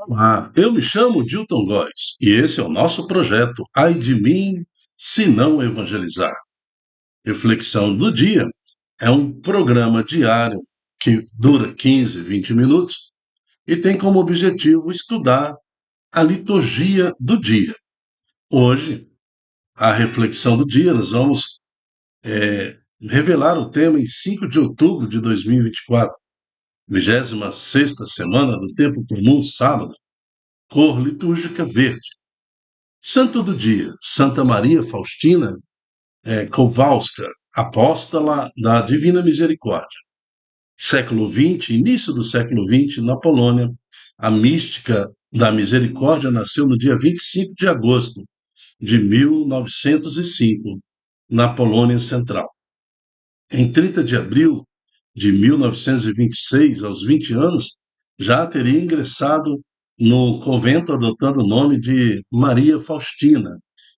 Olá, eu me chamo Dilton Góes e esse é o nosso projeto Ai de mim se não evangelizar. Reflexão do dia é um programa diário que dura 15, 20 minutos e tem como objetivo estudar a liturgia do dia. Hoje, a reflexão do dia, nós vamos revelar o tema em 5 de outubro de 2024, 26ª semana do Tempo Comum, sábado, cor litúrgica verde. Santo do dia, Santa Maria Faustina Kowalska, apóstola da Divina Misericórdia. Século XX, início do século XX, na Polônia, a mística da misericórdia nasceu no dia 25 de agosto de 1905, na Polônia Central. Em 30 de abril de 1926, aos 20 anos, já teria ingressado no convento adotando o nome de Maria Faustina,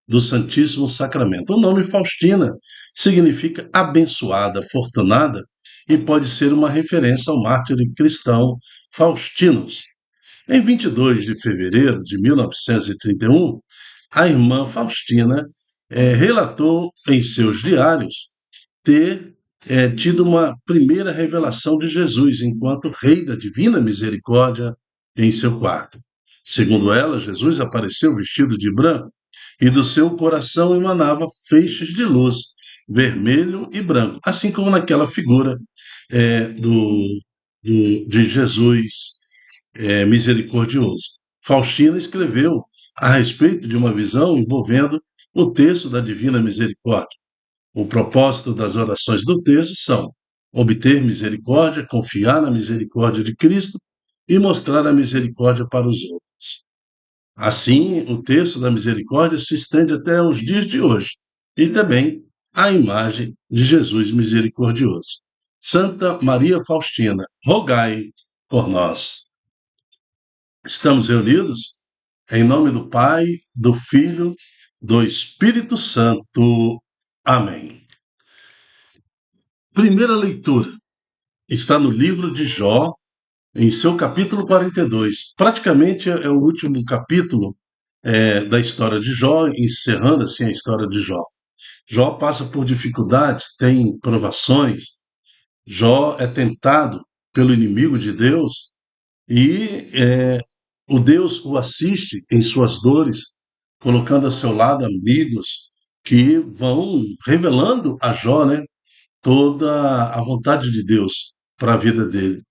do Santíssimo Sacramento. O nome Faustina significa abençoada, afortunada, e pode ser uma referência ao mártir cristão Faustinus. Em 22 de fevereiro de 1931, a irmã Faustina relatou em seus diários ter tido uma primeira revelação de Jesus enquanto Rei da Divina Misericórdia em seu quarto. Segundo ela, Jesus apareceu vestido de branco e do seu coração emanava feixes de luz, vermelho e branco, assim como naquela figura de Jesus misericordioso. Faustina escreveu a respeito de uma visão envolvendo o texto da Divina Misericórdia. O propósito das orações do texto são obter misericórdia, confiar na misericórdia de Cristo e mostrar a misericórdia para os outros. Assim, o texto da misericórdia se estende até os dias de hoje e também a imagem de Jesus misericordioso. Santa Maria Faustina, rogai por nós. Estamos reunidos em nome do Pai, do Filho, do Espírito Santo. Amém. Primeira leitura está no livro de Jó, em seu capítulo 42. Praticamente é o último capítulo da história de Jó, encerrando assim a história de Jó. Jó passa por dificuldades, tem provações. Jó é tentado pelo inimigo de Deus e o Deus o assiste em suas dores, colocando a seu lado amigos que vão revelando a Jó, né, toda a vontade de Deus para a vida dele.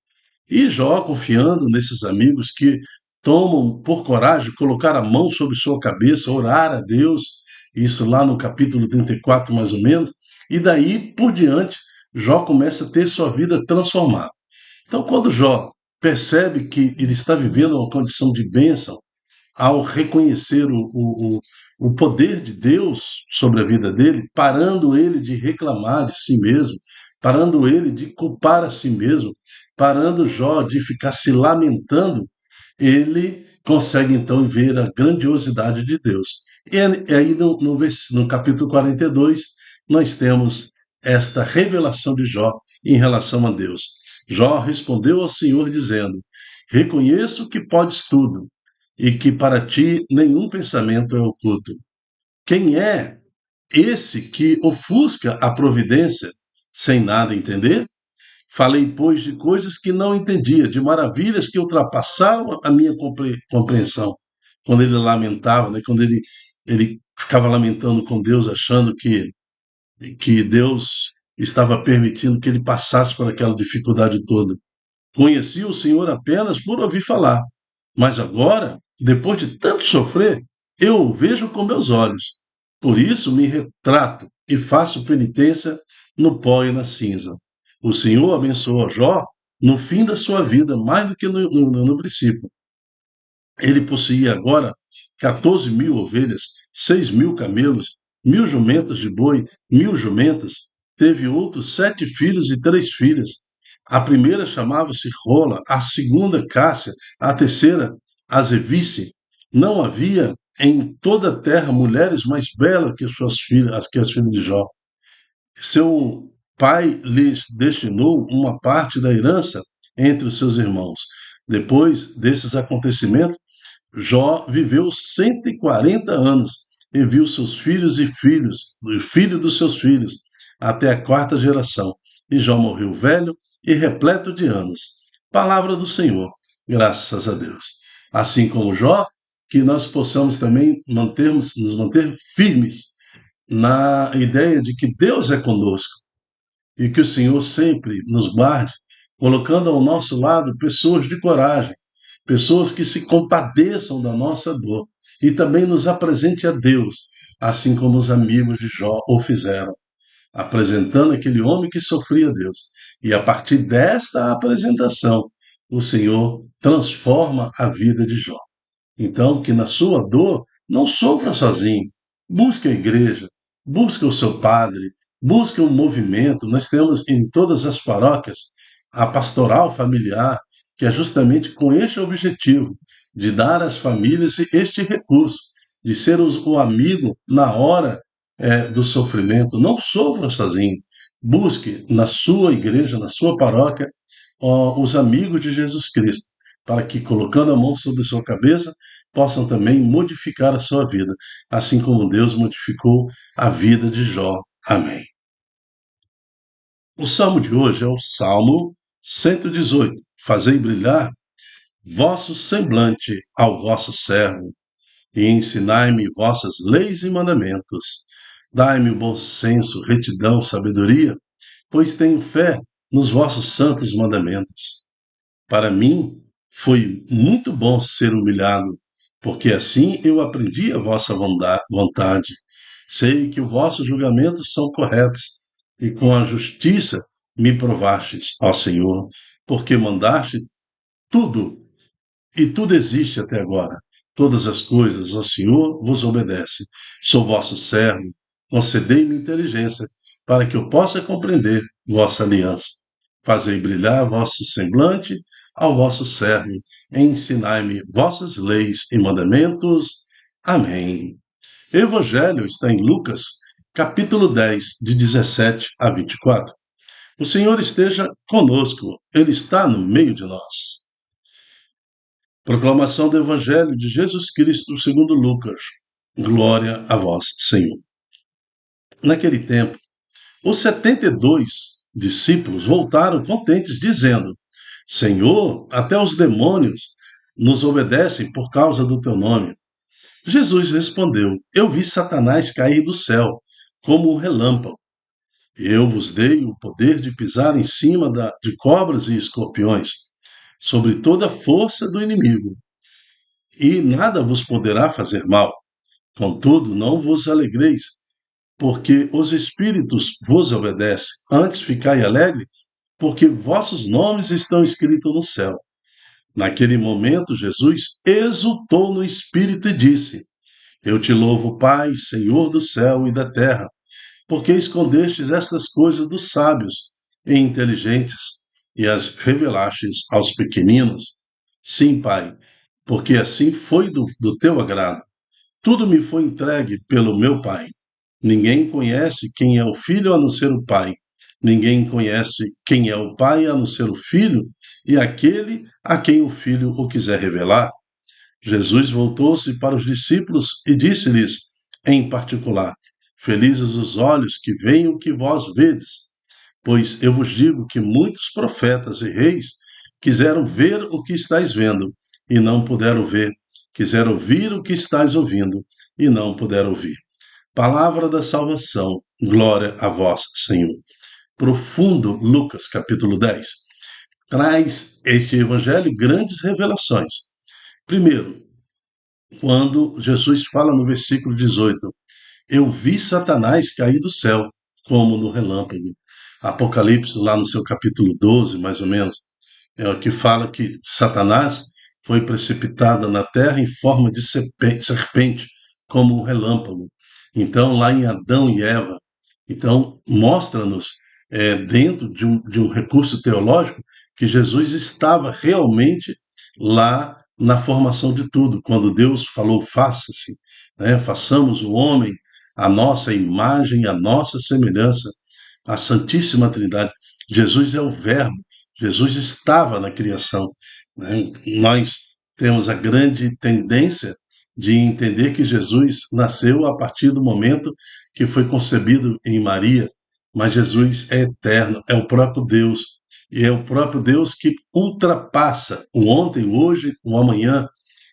E Jó, confiando nesses amigos que tomam por coragem colocar a mão sobre sua cabeça, orar a Deus, isso lá no capítulo 34, mais ou menos, e daí por diante, Jó começa a ter sua vida transformada. Então, quando Jó percebe que ele está vivendo uma condição de bênção, ao reconhecer o poder de Deus sobre a vida dele, parando ele de reclamar de si mesmo, parando ele de culpar a si mesmo, parando Jó de ficar se lamentando, ele consegue então ver a grandiosidade de Deus. E aí no capítulo 42, nós temos esta revelação de Jó em relação a Deus. Jó respondeu ao Senhor dizendo: reconheço que podes tudo e que para ti nenhum pensamento é oculto. Quem é esse que ofusca a providência sem nada entender? Falei, pois, de coisas que não entendia, de maravilhas que ultrapassaram a minha compreensão. Quando ele lamentava, né? Quando ele ficava lamentando com Deus, achando que Deus estava permitindo que ele passasse por aquela dificuldade toda. Conheci o Senhor apenas por ouvir falar, mas agora, depois de tanto sofrer, eu o vejo com meus olhos. Por isso me retrato e faço penitência no pó e na cinza. O Senhor abençoou Jó no fim da sua vida, mais do que no princípio. Ele possuía agora 14 mil ovelhas, 6 mil camelos, 1.000 jumentas de boi, 1.000 jumentas. Teve outros 7 filhos e 3 filhas. A primeira chamava-se Rola, a segunda Cássia, a terceira Azevice. Não havia em toda a terra mulheres mais belas que suas filhas, que as filhas de Jó. Seu pai lhes destinou uma parte da herança entre os seus irmãos. Depois desses acontecimentos, Jó viveu 140 anos e viu seus filhos e filhos, o filho dos seus filhos, até a quarta geração. E Jó morreu velho e repleto de anos. Palavra do Senhor, graças a Deus. Assim como Jó, que nós possamos também nos manter firmes na ideia de que Deus é conosco e que o Senhor sempre nos guarde, colocando ao nosso lado pessoas de coragem, pessoas que se compadeçam da nossa dor e também nos apresente a Deus, assim como os amigos de Jó o fizeram, apresentando aquele homem que sofria a Deus. E a partir desta apresentação, o Senhor transforma a vida de Jó. Então, que na sua dor não sofra sozinho. Busque a igreja, busque o seu padre, busque um movimento. Nós temos em todas as paróquias a pastoral familiar, que é justamente com este objetivo, de dar às famílias este recurso, de ser o amigo na hora do sofrimento. Não sofra sozinho. Busque na sua igreja, na sua paróquia, os amigos de Jesus Cristo, para que, colocando a mão sobre sua cabeça, possam também modificar a sua vida, assim como Deus modificou a vida de Jó. Amém. O salmo de hoje é o Salmo 118. Fazei brilhar vosso semblante ao vosso servo, e ensinai-me vossas leis e mandamentos. Dai-me o bom senso, retidão, sabedoria, pois tenho fé nos vossos santos mandamentos. Para mim foi muito bom ser humilhado, porque assim eu aprendi a vossa vontade. Sei que os vossos julgamentos são corretos, e com a justiça me provastes, ó Senhor, porque mandaste tudo, e tudo existe até agora. Todas as coisas, ó Senhor, vos obedecem. Sou vosso servo, concedei-me inteligência, para que eu possa compreender vossa aliança. Fazei brilhar vosso semblante ao vosso servo, ensinai-me vossas leis e mandamentos. Amém. Evangelho está em Lucas, capítulo 10, de 17 a 24. O Senhor esteja conosco, Ele está no meio de nós. Proclamação do Evangelho de Jesus Cristo segundo Lucas. Glória a vós, Senhor. Naquele tempo, os 72 discípulos voltaram contentes, dizendo: Senhor, até os demônios nos obedecem por causa do teu nome. Jesus respondeu: Eu vi Satanás cair do céu como um relâmpago. Eu vos dei o poder de pisar em cima de cobras e escorpiões, sobre toda a força do inimigo, e nada vos poderá fazer mal. Contudo, não vos alegreis, porque os espíritos vos obedecem. Antes ficai alegre, porque vossos nomes estão escritos no céu. Naquele momento, Jesus exultou no espírito e disse: Eu te louvo, Pai, Senhor do céu e da terra, porque escondestes estas coisas dos sábios e inteligentes e as revelastes aos pequeninos. Sim, Pai, porque assim foi do teu agrado. Tudo me foi entregue pelo meu Pai. Ninguém conhece quem é o Filho a não ser o Pai. Ninguém conhece quem é o Pai a não ser o Filho e aquele a quem o Filho o quiser revelar. Jesus voltou-se para os discípulos e disse-lhes, em particular: Felizes os olhos que veem o que vós vedes, pois eu vos digo que muitos profetas e reis quiseram ver o que estáis vendo e não puderam ver, quiseram ouvir o que estáis ouvindo e não puderam ouvir. Palavra da salvação, glória a vós, Senhor. Profundo Lucas, capítulo 10, traz este evangelho grandes revelações. Primeiro, quando Jesus fala no versículo 18, eu vi Satanás cair do céu, como no relâmpago. Apocalipse, lá no seu capítulo 12, mais ou menos, é o que fala que Satanás foi precipitado na terra em forma de serpente, como um relâmpago. Então, lá em Adão e Eva, então mostra-nos, dentro de um recurso teológico, que Jesus estava realmente lá na formação de tudo. Quando Deus falou, faça-se, né? Façamos o homem a nossa imagem, a nossa semelhança, a Santíssima Trindade. Jesus é o Verbo, Jesus estava na criação. né? Nós temos a grande tendência de entender que Jesus nasceu a partir do momento que foi concebido em Maria, mas Jesus é eterno, é o próprio Deus, e é o próprio Deus que ultrapassa o ontem, o hoje, o amanhã.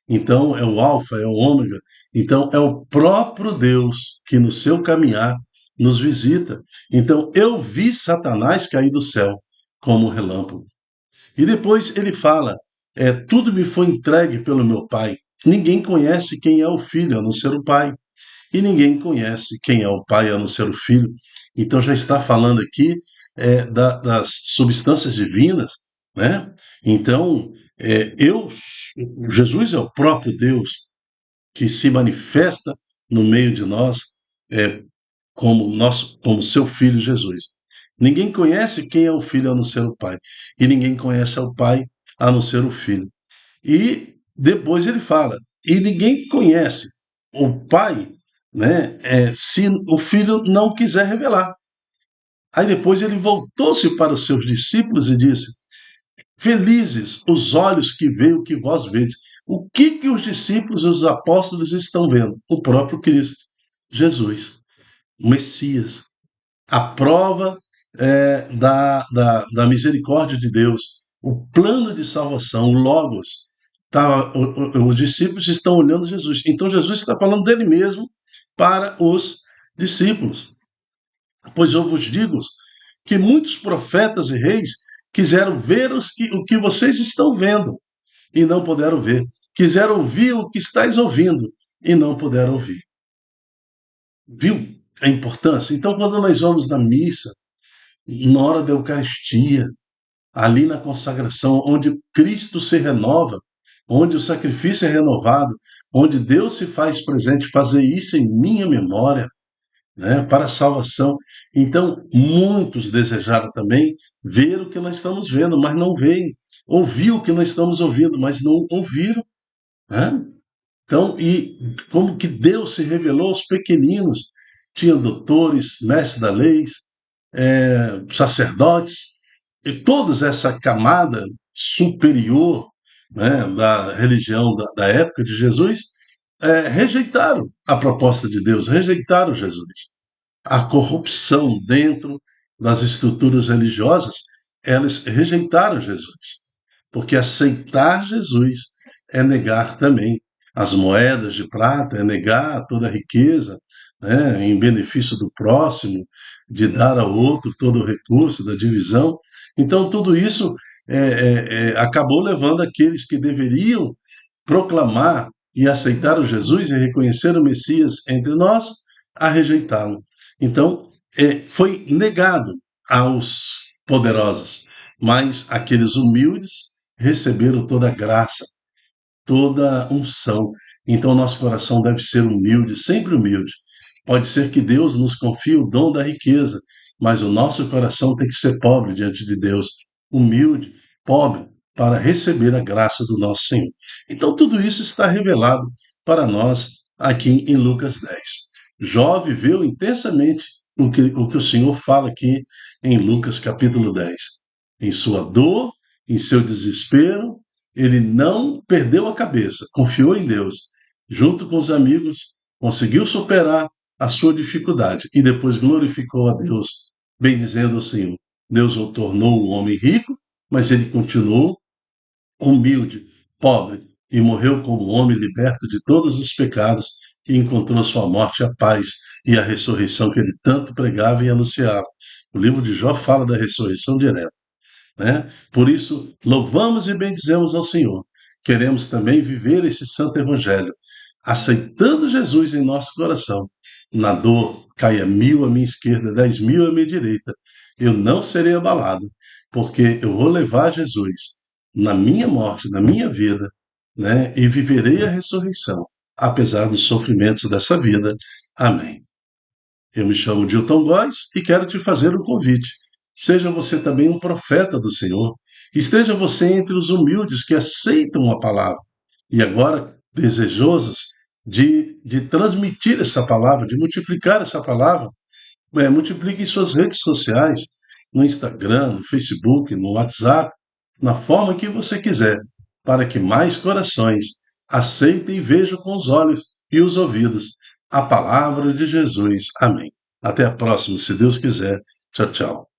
Então é o Alfa, é o Ômega. Então é o próprio Deus que no seu caminhar nos visita. Então eu vi Satanás cair do céu como um relâmpago. E depois ele fala: tudo me foi entregue pelo meu Pai. Ninguém conhece quem é o Filho a não ser o Pai. E ninguém conhece quem é o Pai a não ser o Filho. Então já está falando aqui das substâncias divinas, né? Então, Jesus é o próprio Deus que se manifesta no meio de nós, é, como seu Filho Jesus. Ninguém conhece quem é o Filho a não ser o Pai, e ninguém conhece o Pai a não ser o Filho. E depois ele fala, e ninguém conhece o Pai, né, se o Filho não quiser revelar. Aí depois ele voltou-se para os seus discípulos e disse: Felizes os olhos que veem o que vós vedes. O que os discípulos e os apóstolos estão vendo? O próprio Cristo, Jesus, o Messias, a prova da misericórdia de Deus, o plano de salvação, o Logos. Os discípulos estão olhando Jesus. Então Jesus está falando dele mesmo para os discípulos. Pois eu vos digo que muitos profetas e reis quiseram ver o que vocês estão vendo e não puderam ver. Quiseram ouvir o que estáis ouvindo e não puderam ouvir. Viu a importância? Então, quando nós vamos na missa, na hora da Eucaristia, ali na consagração, onde Cristo se renova, onde o sacrifício é renovado, onde Deus se faz presente, fazer isso em minha memória, né, para a salvação. Então, muitos desejaram também ver o que nós estamos vendo, mas não veem. Ouvir o que nós estamos ouvindo, mas não ouviram. Né? Então, e como que Deus se revelou aos pequeninos? Tinha doutores, mestres da lei, sacerdotes, e toda essa camada superior, né, da religião da época de Jesus, rejeitaram a proposta de Deus, rejeitaram Jesus. A corrupção dentro das estruturas religiosas, elas rejeitaram Jesus. Porque aceitar Jesus é negar também as moedas de prata, é negar toda a riqueza, né, em benefício do próximo, de dar ao outro todo o recurso da divisão. Então, tudo isso acabou levando aqueles que deveriam proclamar e aceitar o Jesus e reconhecer o Messias entre nós a rejeitá-lo. Então, foi negado aos poderosos, mas aqueles humildes receberam toda a graça, toda a unção. Então, nosso coração deve ser humilde, sempre humilde. Pode ser que Deus nos confie o dom da riqueza, mas o nosso coração tem que ser pobre diante de Deus, humilde, pobre, para receber a graça do nosso Senhor. Então, tudo isso está revelado para nós aqui em Lucas 10. Jó viveu intensamente o que o Senhor fala aqui em Lucas capítulo 10. Em sua dor, em seu desespero, ele não perdeu a cabeça, confiou em Deus, junto com os amigos, conseguiu superar a sua dificuldade e depois glorificou a Deus, bendizendo o Senhor. Deus o tornou um homem rico, mas ele continuou humilde, pobre, e morreu como homem liberto de todos os pecados e encontrou sua morte, a paz e a ressurreição que ele tanto pregava e anunciava. O livro de Jó fala da ressurreição direta. Né? Por isso, louvamos e bendizemos ao Senhor. Queremos também viver esse santo evangelho, aceitando Jesus em nosso coração. Na dor, caia 1.000 à minha esquerda, 10.000 à minha direita. Eu não serei abalado, porque eu vou levar Jesus na minha morte, na minha vida, né? E viverei a ressurreição, apesar dos sofrimentos dessa vida. Amém. Eu me chamo Dilton Góes e quero te fazer um convite. Seja você também um profeta do Senhor. Esteja você entre os humildes que aceitam a palavra. E agora, desejosos de transmitir essa palavra, de multiplicar essa palavra, multiplique em suas redes sociais, no Instagram, no Facebook, no WhatsApp, na forma que você quiser. para que mais corações aceitem e vejam com os olhos e os ouvidos a palavra de Jesus. Amém. Até a próxima, se Deus quiser. Tchau, tchau.